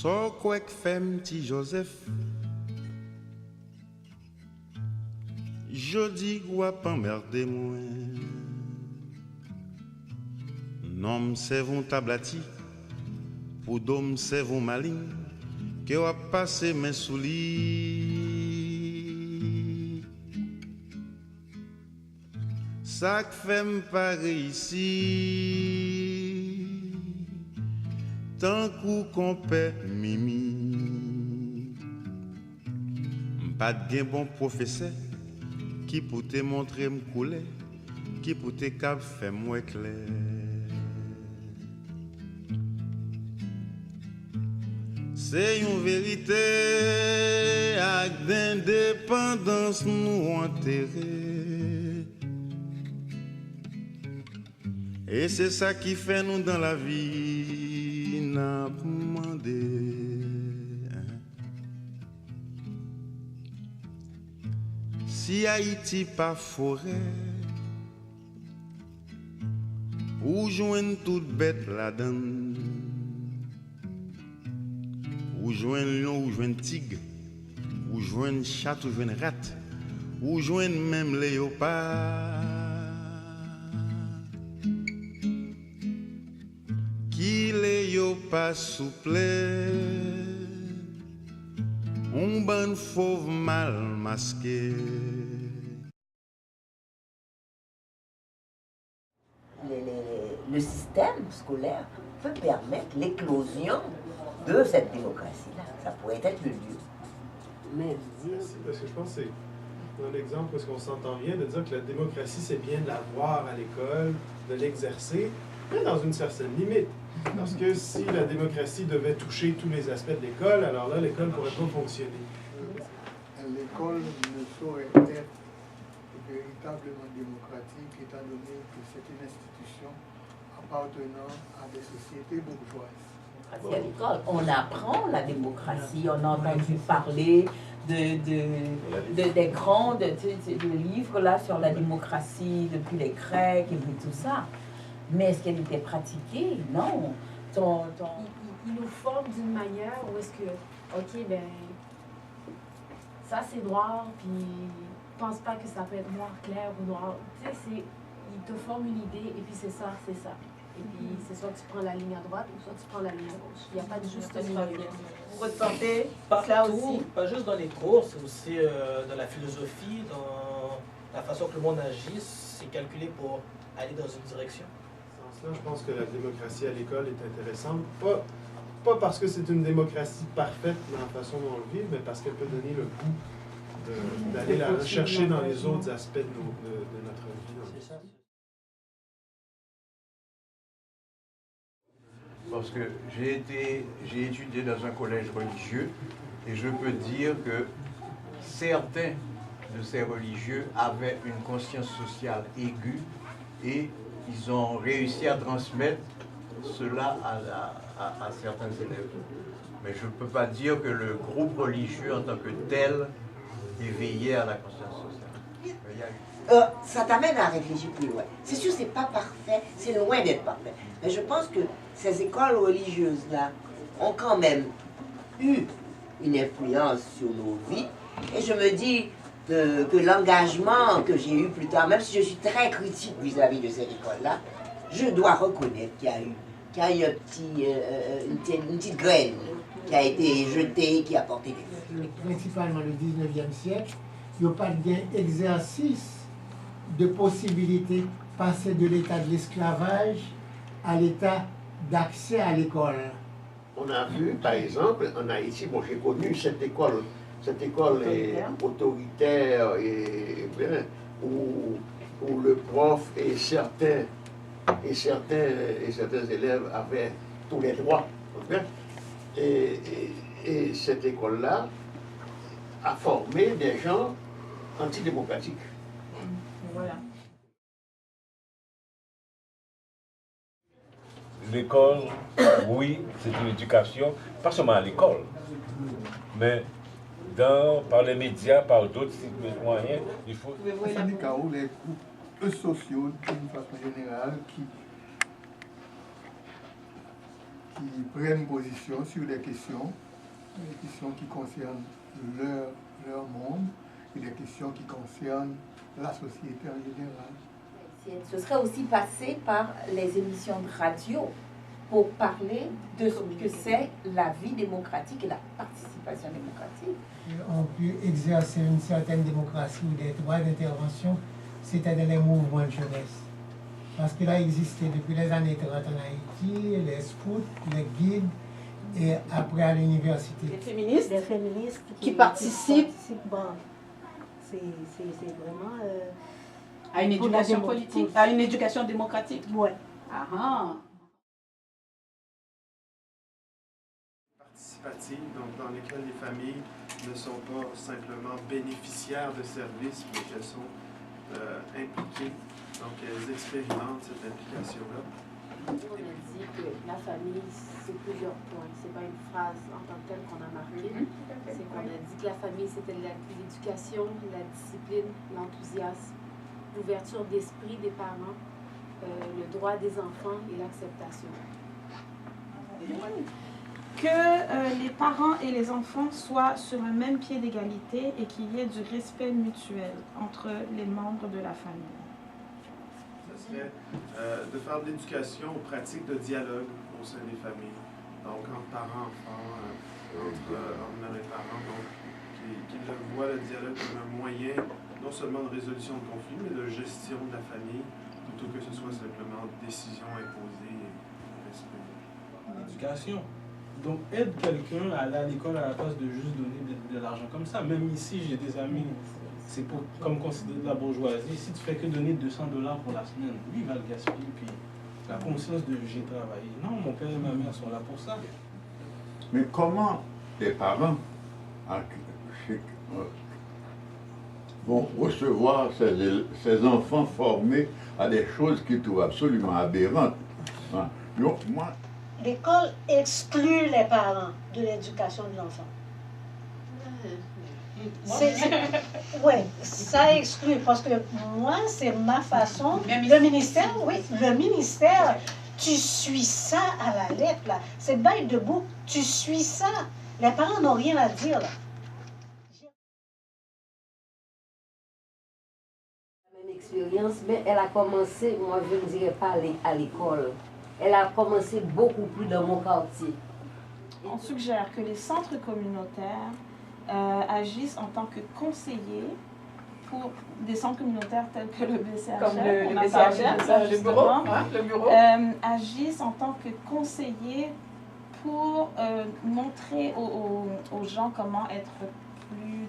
So quoi que fait petit Joseph, jodi quoi pas emmerder moi. Nom c'est vous tablati, pour dom c'est vous maligne, que va passer mes souliers. Ça que fait m'pas réussir, tant qu'on paie mimi. Pas de bon professeur qui pour te montrer me couler, qui pour te cap faire moi clair. C'est une vérité avec d'indépendance nous enterrés. Et c'est ça qui fait nous dans la vie n'a demandé. Si Haïti pas forêt, ou joindre toute bête là-dedans, ou joindre lion, ou joindre tigre, ou joindre chat, ou joindre rat, ou joindre même léopard. Qui léopard souple, un ban fauve mal masqué. Le système scolaire peut permettre l'éclosion de cette démocratie-là. Ça pourrait être le lieu. Merci, parce que je pense que c'est un exemple parce qu'on s'entend bien de dire que la démocratie, c'est bien de l'avoir à l'école, de l'exercer, mais dans une certaine limite. Parce que si la démocratie devait toucher tous les aspects de l'école, alors là, l'école ne pourrait pas fonctionner. L'école ne saurait être véritablement démocratique, étant donné que c'est une institution appartenant à des sociétés bourgeoises. À l'école, on apprend la démocratie, on a entendu parler des grands de livres là, sur la démocratie depuis les Grecs et tout ça. Mais est-ce qu'elle était pratiquée? Non. Il nous forme d'une manière où est-ce que, ok, ben, ça c'est noir, puis pense pas que ça peut être noir clair ou noir. Tu sais, il te forme une idée et puis c'est ça, c'est ça. Et puis c'est soit tu prends la ligne à droite ou soit tu prends la ligne à gauche. Il n'y a pas de juste milieu. Vous ressentez cela aussi? Pas juste dans les cours, c'est aussi dans la philosophie, dans la façon que le monde agit, c'est calculé pour aller dans une direction. Dans ce sens-là, je pense que la démocratie à l'école est intéressante, pas parce que c'est une démocratie parfaite dans la façon dont on le vit, mais parce qu'elle peut donner le goût d'aller la rechercher dans les autres aspects de notre vie. C'est ça. Parce que j'ai étudié dans un collège religieux et je peux dire que certains de ces religieux avaient une conscience sociale aiguë et ils ont réussi à transmettre cela à certains élèves. Mais je ne peux pas dire que le groupe religieux en tant que tel éveillait à la conscience sociale. Mais il y a eu... Ça t'amène à réfléchir plus loin. C'est sûr, c'est pas parfait, c'est loin d'être parfait. Mais je pense que ces écoles religieuses-là ont quand même eu une influence sur nos vies. Et je me dis que l'engagement que j'ai eu plus tard, même si je suis très critique vis-à-vis de cette école-là, je dois reconnaître qu'il y a eu une petite graine qui a été jetée, qui a porté des fruits. Principalement le 19e siècle, il n'y a pas d'exercice de possibilité de passer de l'état de l'esclavage à l'état d'accès à l'école. On a vu, par exemple, en Haïti, bon, j'ai connu cette école autoritaire et où le prof et certains élèves avaient tous les droits. Et cette école-là a formé des gens antidémocratiques. Voilà. L'école, oui, c'est une éducation, pas seulement à l'école, mais par les médias, par d'autres moyens, il faut... Les syndicats ou les groupes sociaux, d'une façon générale, qui qui prennent position sur des questions qui concernent leur monde et des questions qui concernent la société en général. Ce serait aussi passé par les émissions de radio pour parler de ce que c'est la vie démocratique et la participation démocratique. On peut exercer une certaine démocratie ou des droits d'intervention, c'était dans les mouvements de jeunesse. Parce qu'il a existé depuis les années 30 en Haïti, les scouts, les guides, et après à l'université. Les féministes qui participent. Bon, c'est vraiment... à une éducation politique, à une éducation démocratique. Oui. Ah ah. Participative, donc dans lesquelles les familles ne sont pas simplement bénéficiaires de services, mais qu'elles sont impliquées. Donc elles expérimentent cette implication-là. On a dit que la famille, c'est plusieurs points. C'est pas une phrase en tant que telle qu'on a marquée. C'est qu'on a dit que la famille, c'était l'éducation, la discipline, l'enthousiasme, l'ouverture d'esprit des parents, le droit des enfants et l'acceptation. Que les parents et les enfants soient sur un même pied d'égalité et qu'il y ait du respect mutuel entre les membres de la famille. Ce serait de faire de l'éducation aux pratiques de dialogue au sein des familles. Donc entre parents, enfants, entre mère et parents, donc qu'ils voient le dialogue comme un moyen non seulement de résolution de conflits, mais de gestion de la famille, plutôt que ce soit simplement décision imposée et respect. L'éducation. Donc, aide quelqu'un à aller à l'école à la place de juste donner de l'argent comme ça. Même ici, j'ai des amis, c'est comme considérer de la bourgeoisie. Si tu fais que donner $200 pour la semaine, lui, il va le gaspiller. Puis la conscience de j'ai travaillé. Non, mon père et ma mère sont là pour ça. Mais comment les parents vont recevoir ces enfants formés à des choses qu'ils trouvent absolument aberrantes? Donc, moi, l'école exclut les parents de l'éducation de l'enfant. Oui, ça exclut, parce que moi, c'est ma façon. Le ministère, oui, le ministère, tu suis ça à la lettre, là. C'est bail debout, tu suis ça. Les parents n'ont rien à dire, là. La même expérience, mais elle a commencé, moi je ne dirais pas à l'école. Elle a commencé beaucoup plus dans mon quartier. On suggère que les centres communautaires agissent en tant que conseillers pour des centres communautaires tels que le BCHR, comme le BCHR, le bureau, agissent en tant que conseillers pour montrer aux gens comment être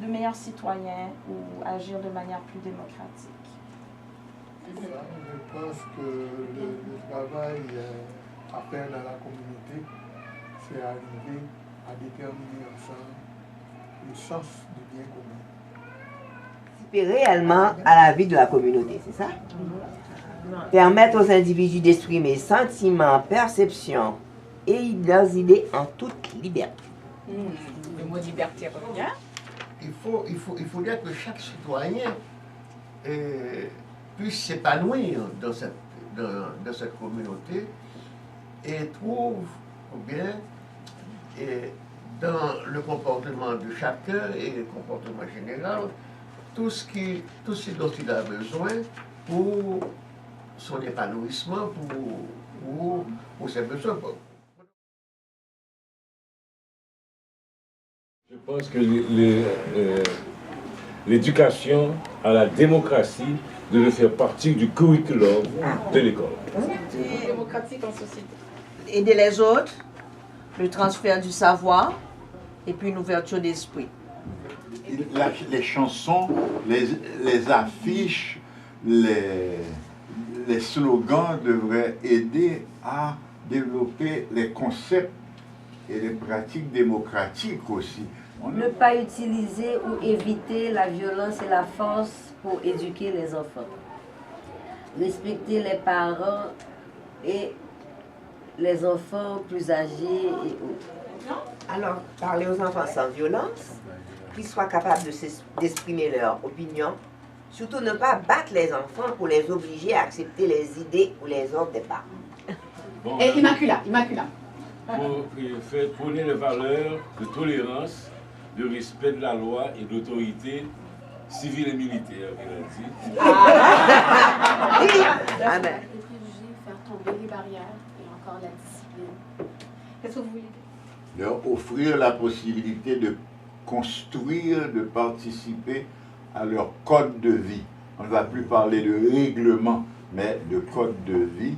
de meilleurs citoyens ou agir de manière plus démocratique. Je pense que le travail à faire dans la communauté, c'est arriver à déterminer ensemble le sens du bien commun. Participer réellement à la vie de la communauté, c'est ça? Permettre aux individus d'exprimer sentiments, perceptions et leurs idées en toute liberté. Le mot liberté revient. il faut dire que chaque citoyen puisse s'épanouir dans cette communauté et trouve bien dans le comportement de chacun et le comportement général tout ce dont il a besoin pour son épanouissement, pour ses besoins. Je pense que l'éducation à la démocratie devait faire partie du curriculum de l'école. Démocratique en société. Aider les autres, le transfert du savoir et puis une ouverture d'esprit. Les chansons, les affiches, les slogans devraient aider à développer les concepts et les pratiques démocratiques aussi. Ne pas utiliser ou éviter la violence et la force pour éduquer les enfants. Respecter les parents et les enfants plus âgés et autres. Alors, parler aux enfants sans violence, qu'ils soient capables d'exprimer leur opinion. Surtout ne pas battre les enfants pour les obliger à accepter les idées ou les ordres des parents. Et Immaculata. pour faire prôner les valeurs de tolérance, de respect de la loi et de l'autorité civile et militaire, il a dit. Ah ben. Les préjugés, faire tomber les barrières et encore la discipline. Qu'est-ce que vous voulez dire? Leur offrir la possibilité de construire, de participer à leur code de vie. On ne va plus parler de règlement, mais de code de vie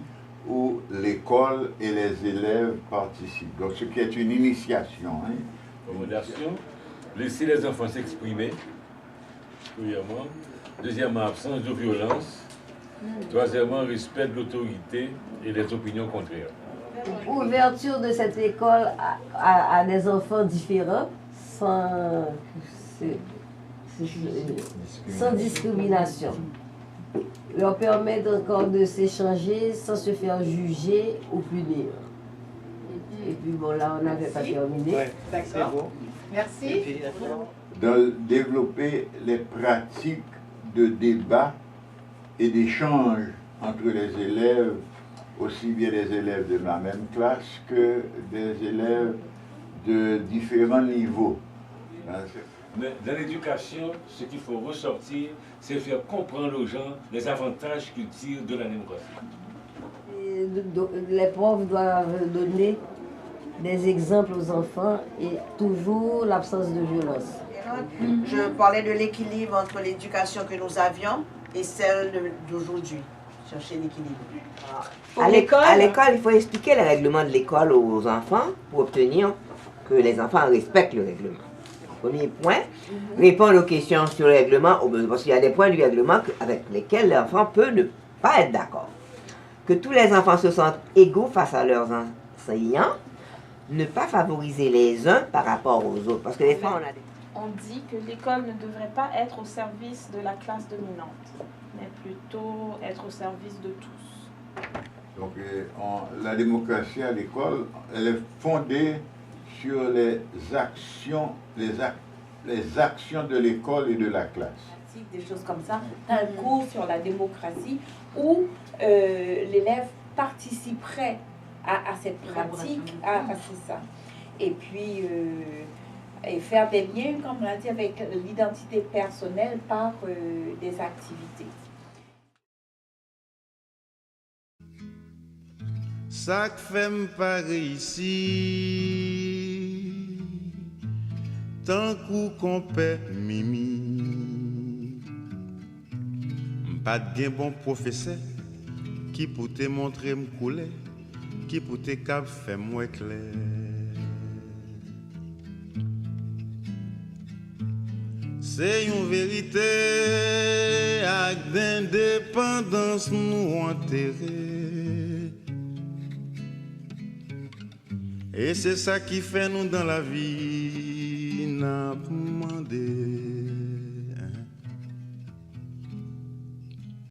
où l'école et les élèves participent. Donc ce qui est une initiation. Modération, laisser les enfants s'exprimer, premièrement. Deuxièmement, absence de violence. Troisièmement, respect de l'autorité et des opinions contraires. Ouverture de cette école à des enfants différents sans discrimination. Leur permettre encore de s'échanger sans se faire juger ou punir. Et puis bon, là, on n'avait pas terminé. Ouais, d'accord. Merci. De développer les pratiques de débat et d'échange entre les élèves, aussi bien des élèves de la même classe que des élèves de différents niveaux. Mais dans l'éducation, ce qu'il faut ressortir, c'est faire comprendre aux gens les avantages qu'ils tirent de la démocratie. Les profs doivent donner des exemples aux enfants et toujours l'absence de violence. Je parlais de l'équilibre entre l'éducation que nous avions et celle d'aujourd'hui. Chercher l'équilibre. À l'école, il faut expliquer les règlements de l'école aux enfants pour obtenir que les enfants respectent le règlement. Premier point, répondre aux questions sur le règlement, parce qu'il y a des points du règlement avec lesquels l'enfant peut ne pas être d'accord. Que tous les enfants se sentent égaux face à leurs enseignants, ne pas favoriser les uns par rapport aux autres. Parce que des fois, on dit que l'école ne devrait pas être au service de la classe dominante, mais plutôt être au service de tous. Donc la démocratie à l'école, elle est fondée sur les actions de l'école et de la classe. Des choses comme ça, un cours sur la démocratie où l'élève participerait à cette pratique, c'est ça. Et puis, et faire des liens, comme on l'a dit, avec l'identité personnelle par des activités. Ça que fait m'pare ici, tant qu'on paie mimi. M'pas de bon professeur qui pour te montrer m'couler, qui pour te cap faire moi clair. C'est une vérité avec d'indépendance nous enterrés. Et c'est ça qui fait nous dans la vie n'a demandé.